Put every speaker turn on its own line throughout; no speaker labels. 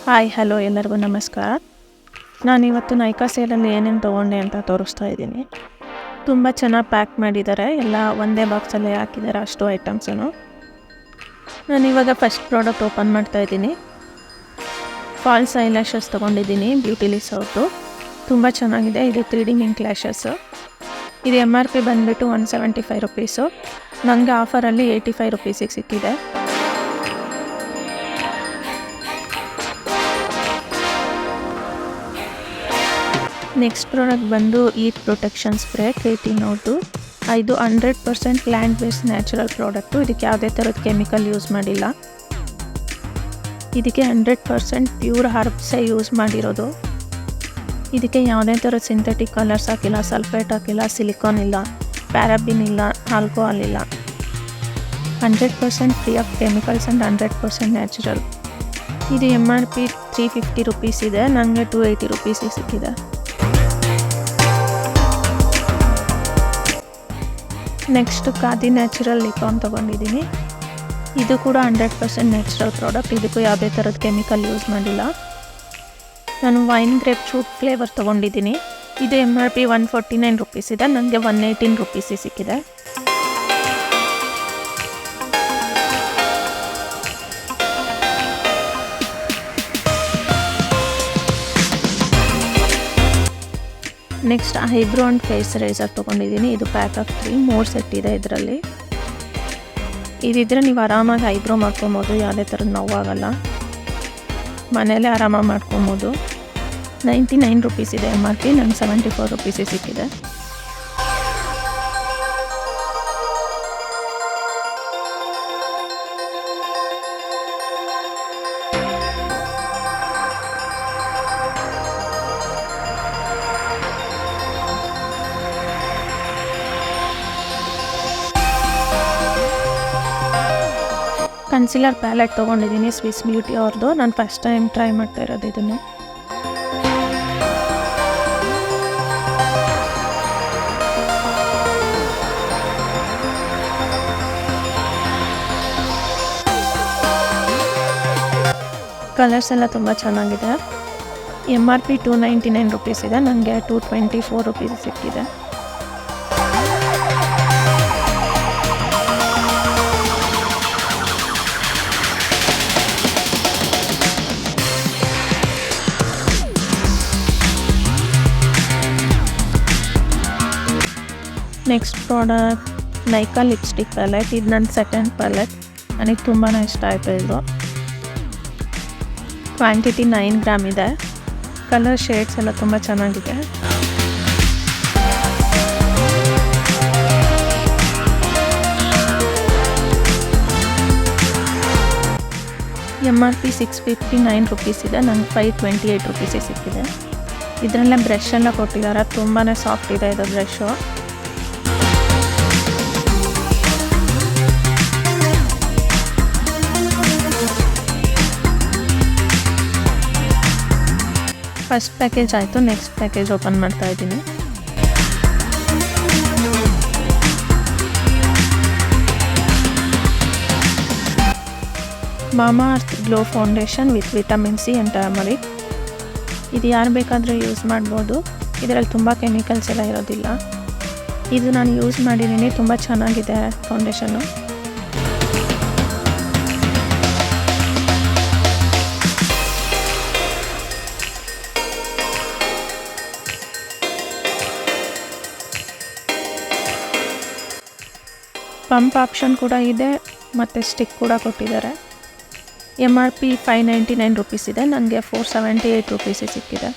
Hi hello ಎಲ್ಲರಿಗೂ ನಮಸ್ಕಾರ. ನಾನಿವತ್ತು ನೈಕಾ ಸೇಲಲ್ಲಿ ಏನೇನು ತೊಗೊಂಡೆ ಅಂತ ತೋರಿಸ್ತಾ ಇದ್ದೀನಿ. ತುಂಬ ಚೆನ್ನಾಗಿ ಪ್ಯಾಕ್ ಮಾಡಿದ್ದಾರೆ, ಎಲ್ಲ ಒಂದೇ ಬಾಕ್ಸಲ್ಲೇ ಹಾಕಿದ್ದಾರೆ ಅಷ್ಟು ಐಟಮ್ಸೂ. ನಾನಿವಾಗ ಫಸ್ಟ್ ಪ್ರಾಡಕ್ಟ್ ಓಪನ್ ಮಾಡ್ತಾ ಇದ್ದೀನಿ. ಫಾಲ್ಸ್ ಐಲ್ಯಾಶಸ್ ತೊಗೊಂಡಿದ್ದೀನಿ ಬ್ಯೂಟಿಲಿಸ್ ಅವ್ರದ್ದು. ತುಂಬ ಚೆನ್ನಾಗಿದೆ. ಇದು 3D ಮಿಂಕ್ ಲ್ಯಾಶಸ್ಸು. ಇದು MRP ಬಂದುಬಿಟ್ಟು 175 ರುಪೀಸು. ನನಗೆ ಆಫರಲ್ಲಿ 85 ರುಪೀಸಿಗೆ ಸಿಕ್ಕಿದೆ. ನೆಕ್ಸ್ಟ್ ಪ್ರಾಡಕ್ಟ್ ಬಂದು ಈಟ್ ಪ್ರೊಟೆಕ್ಷನ್ ಸ್ಪ್ರೇ ಕ್ರೇಟಿನ್ ಅವ್ರದ್ದು. ಇದು 100% ಪ್ಲ್ಯಾಂಟ್ ಬೇಸ್ಡ್ ನ್ಯಾಚುರಲ್ ಪ್ರಾಡಕ್ಟು. ಇದಕ್ಕೆ ಯಾವುದೇ ಥರದ ಕೆಮಿಕಲ್ ಯೂಸ್ ಮಾಡಿಲ್ಲ. ಇದಕ್ಕೆ 100% ಪ್ಯೂರ್ ಹರ್ಬ್ಸೇ ಯೂಸ್ ಮಾಡಿರೋದು. ಇದಕ್ಕೆ ಯಾವುದೇ ಥರದ ಸಿಂಥೆಟಿಕ್ ಕಲರ್ಸ್ ಹಾಕಿಲ್ಲ, ಸಲ್ಫೇಟ್ ಹಾಕಿಲ್ಲ, ಸಿಲಿಕಾನ್ ಇಲ್ಲ, ಪ್ಯಾರಾಬಿನ್ ಇಲ್ಲ, ಆಲ್ಕೋಹಾಲ್ ಇಲ್ಲ. 100% free of chemicals and 100% natural. ಇದು MRP 350 ರುಪೀಸ್ ಇದೆ, ನನಗೆ 280 ರುಪೀಸಿಗೆ ಸಿಕ್ಕಿದೆ. ನೆಕ್ಸ್ಟು ಖಾದಿ ನ್ಯಾಚುರಲ್ ಲಿಕಾನ್ ತೊಗೊಂಡಿದ್ದೀನಿ. ಇದು ಕೂಡ 100% ನ್ಯಾಚುರಲ್ ಪ್ರಾಡಕ್ಟ್. ಇದಕ್ಕೂ ಯಾವುದೇ ಥರದ ಕೆಮಿಕಲ್ ಯೂಸ್ ಮಾಡಿಲ್ಲ. ನಾನು ವೈನ್ ಗ್ರೇಪ್ ಫ್ರೂಟ್ ಫ್ಲೇವರ್ ತೊಗೊಂಡಿದ್ದೀನಿ. ಇದು MRP 149 ರುಪೀಸ್ ಇದೆ, ನನಗೆ 118 ರುಪೀಸಿಗೆ ಸಿಕ್ಕಿದೆ. Next eyebrow and face razor ತೊಗೊಂಡಿದ್ದೀನಿ. ಇದು ಪ್ಯಾಕ್ ಆಫ್ 3 3 ಸೆಟ್ ಇದೆ ಇದರಲ್ಲಿ. ಇದಿದ್ರೆ ನೀವು ಆರಾಮಾಗಿ ಐಬ್ರೋ ಮಾಡ್ಕೊಬೋದು, ಯಾವುದೇ ಥರದ ನೋವಾಗಲ್ಲ. ಮನೆಯಲ್ಲೇ ಆರಾಮಾಗಿ ಮಾಡ್ಕೊಬೋದು. 99 ರುಪೀಸ್ ಇದೆ MRP, ನನಗೆ 74 ರುಪೀಸಿಗೆ ಸಿಕ್ಕಿದೆ. ಕನ್ಸಿಲರ್ ಪ್ಯಾಲೆಟ್ ತೊಗೊಂಡಿದ್ದೀನಿ ಸ್ವಿಸ್ ಬ್ಯೂಟಿ ಅವ್ರದ್ದು. ನಾನು ಫಸ್ಟ್ ಟೈಮ್ ಟ್ರೈ ಮಾಡ್ತಾ ಇರೋದು ಇದನ್ನು. ಕಲರ್ಸ್ ಎಲ್ಲ ತುಂಬ ಚೆನ್ನಾಗಿದೆ. MRP 299 ರುಪೀಸ್ ಇದೆ, ನನಗೆ 224 ರುಪೀಸ್ ಸಿಕ್ಕಿದೆ. Next product Nykaa lipstick palette. ಇದು ನನ್ನ ಸೆಕೆಂಡ್ ಪ್ಯಾಲೆಟ್, ನನಗೆ ತುಂಬಾ ಇಷ್ಟ ಆಯಿತು. ಇದು ಕ್ವಾಂಟಿಟಿ 9 ಗ್ರಾಮ್ ಇದೆ. ಕಲರ್ ಶೇಡ್ಸ್ ಎಲ್ಲ ತುಂಬ ಚೆನ್ನಾಗಿದೆ. MRP 659 ರುಪೀಸ್ ಇದೆ, ನನಗೆ 528 ರುಪೀಸಿಗೆ ಸಿಕ್ಕಿದೆ. ಇದರಲ್ಲೇ ಬ್ರಷ್ ಎಲ್ಲ ಕೊಟ್ಟಿದ್ದಾರೆ, ತುಂಬಾ ಸಾಫ್ಟ್ ಇದೆ ಇದು ಬ್ರಷು. ಫಸ್ಟ್ ಪ್ಯಾಕೇಜ್ ಆಯಿತು, ನೆಕ್ಸ್ಟ್ ಪ್ಯಾಕೇಜ್ ಓಪನ್ ಮಾಡ್ತಾ ಇದ್ದೀನಿ. ಮಾಮಾ earth glow foundation with vitamin C and turmeric. ಇದು ಯಾರು ಬೇಕಾದರೂ ಯೂಸ್ ಮಾಡ್ಬೋದು. ಇದರಲ್ಲಿ ತುಂಬ ಕೆಮಿಕಲ್ಸ್ ಎಲ್ಲ ಇರೋದಿಲ್ಲ. ಇದು ನಾನು ಯೂಸ್ ಮಾಡಿದ್ದೀನಿ, ತುಂಬ ಚೆನ್ನಾಗಿದೆ ಫೌಂಡೇಶನ್ನು. ಪಂಪ್ ಆಪ್ಷನ್ ಕೂಡ ಇದೆ ಮತ್ತು ಸ್ಟಿಕ್ ಕೂಡ ಕೊಟ್ಟಿದ್ದಾರೆ. MRP 599 ರುಪೀಸ್ ಇದೆ, ನನಗೆ 478 ರುಪೀಸಿಗೆ ಸಿಕ್ಕಿದೆ.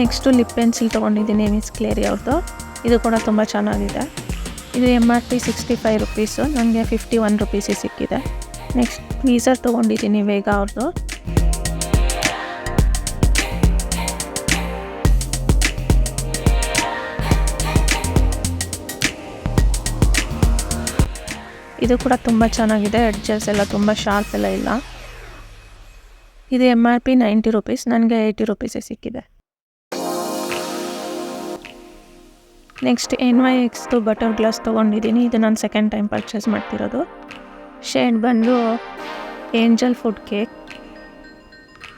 ನೆಕ್ಸ್ಟು ಲಿಪ್ ಪೆನ್ಸಿಲ್ ತೊಗೊಂಡಿದ್ದೀನಿ ಮಿಸ್ ಕ್ಲೇರಿ ಅವ್ರದ್ದು. ಇದು ಕೂಡ ತುಂಬ ಚೆನ್ನಾಗಿದೆ. ಇದು MRP 65 ರುಪೀಸು, ನನಗೆ 51 ರುಪೀಸಿಗೆ ಸಿಕ್ಕಿದೆ. ನೆಕ್ಸ್ಟ್ ಟ್ವೀಸರ್ ತೊಗೊಂಡಿದ್ದೀನಿ ವೇಗ ಅವ್ರದ್ದು. ಇದು ಕೂಡ ತುಂಬ ಚೆನ್ನಾಗಿದೆ. ಎಡ್ಜಸ್ ಎಲ್ಲ ತುಂಬ ಶಾರ್ಪ್ ಎಲ್ಲ ಇಲ್ಲ. ಇದು MRP 90 ರುಪೀಸ್, ನನಗೆ 80 ರುಪೀಸೇ ಸಿಕ್ಕಿದೆ. ನೆಕ್ಸ್ಟ್ NYXದು ಬಟರ್ ಗ್ಲಾಸ್ ತೊಗೊಂಡಿದ್ದೀನಿ. ಇದು ನಾನು ಸೆಕೆಂಡ್ ಟೈಮ್ ಪರ್ಚೇಸ್ ಮಾಡ್ತಿರೋದು. ಶೇಡ್ ಬಂದು ಏಂಜಲ್ ಫುಡ್ ಕೇಕ್.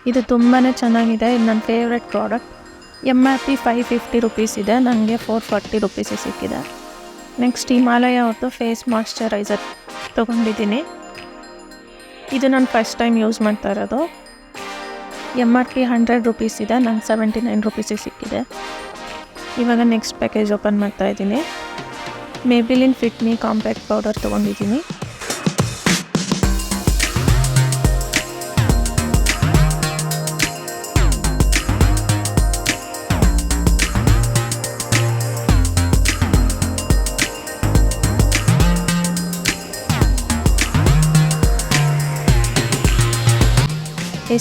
ಇದು ತುಂಬಾ ಚೆನ್ನಾಗಿದೆ. ಇದು ನನ್ನ ಫೇವ್ರೆಟ್ ಪ್ರಾಡಕ್ಟ್. MRP 550 ರುಪೀಸ್ ಇದೆ, ನನಗೆ 440 ರುಪೀಸಿಗೆ ಸಿಕ್ಕಿದೆ. ನೆಕ್ಸ್ಟ್ ಹಿಮಾಲಯ ಅವ್ರದ್ದು ಫೇಸ್ ಮಾಯ್ಶ್ಚರೈಸರ್ ತೊಗೊಂಡಿದ್ದೀನಿ. ಇದು ನಾನು ಫಸ್ಟ್ ಟೈಮ್ ಯೂಸ್ ಮಾಡ್ತಾ ಇರೋದು. MRP 100 ರುಪೀಸ್ ಇದೆ, ನಂಗೆ 79 ರುಪೀಸಿಗೆ ಸಿಕ್ಕಿದೆ. ಇವಾಗ ನೆಕ್ಸ್ಟ್ ಪ್ಯಾಕೇಜ್ ಓಪನ್ ಮಾಡ್ತಾ ಇದ್ದೀನಿ. Maybelline fit me compact powder ತೊಗೊಂಡಿದ್ದೀನಿ.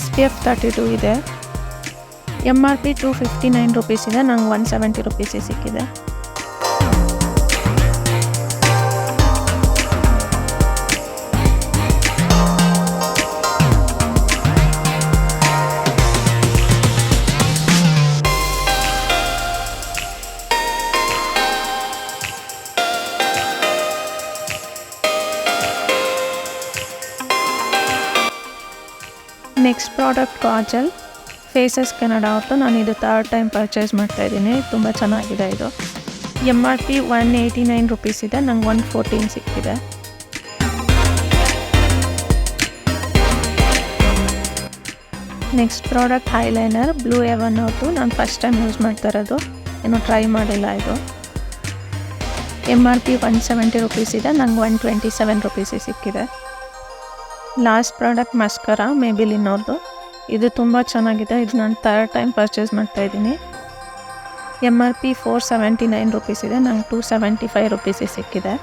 SPF 32 ಇದೆ. MRP 259 ರುಪೀಸ್ ಇದೆ, ನಂಗೆ 170 ರುಪೀಸಿಗೆ ಸಿಕ್ಕಿದೆ. Next product kajal Faces Canada ಅವ್ರದ್ದು. ನಾನು ಇದು ಥರ್ಡ್ ಟೈಮ್ ಪರ್ಚೇಸ್ ಮಾಡ್ತಾಯಿದ್ದೀನಿ. ತುಂಬ ಚೆನ್ನಾಗಿದೆ ಇದು. MRP 189 ರುಪೀಸ್ ಇದೆ, ನಂಗೆ 114 ಸಿಕ್ಕಿದೆ. ನೆಕ್ಸ್ಟ್ ಪ್ರಾಡಕ್ಟ್ ಐಲೈನರ್ ಬ್ಲೂ ಎವನ್ ಅವ್ರದ್ದು. ನಾನು ಫಸ್ಟ್ ಟೈಮ್ ಯೂಸ್ ಮಾಡ್ತಾ ಇರೋದು, ಏನೂ ಟ್ರೈ ಮಾಡಿಲ್ಲ ಇದು. MRP 170 ರುಪೀಸ್ ಇದೆ, ನಂಗೆ 127 ರುಪೀಸಿಗೆ ಸಿಕ್ಕಿದೆ. ಲಾಸ್ಟ್ ಪ್ರಾಡಕ್ಟ್ ಮಸ್ಕರಾ ಮೇಬಿಲಿನ್ ಅವ್ರದ್ದು. ಇದು ತುಂಬ ಚೆನ್ನಾಗಿದೆ. ಇದು ನಾನು ಥರ್ಡ್ ಟೈಮ್ ಪರ್ಚೇಸ್ ಮಾಡ್ತಾಯಿದ್ದೀನಿ. MRP 479 ರುಪೀಸ್ ಇದೆ, ನಂಗೆ 275 ರುಪೀಸಿಗೆ ಸಿಕ್ಕಿದೆ.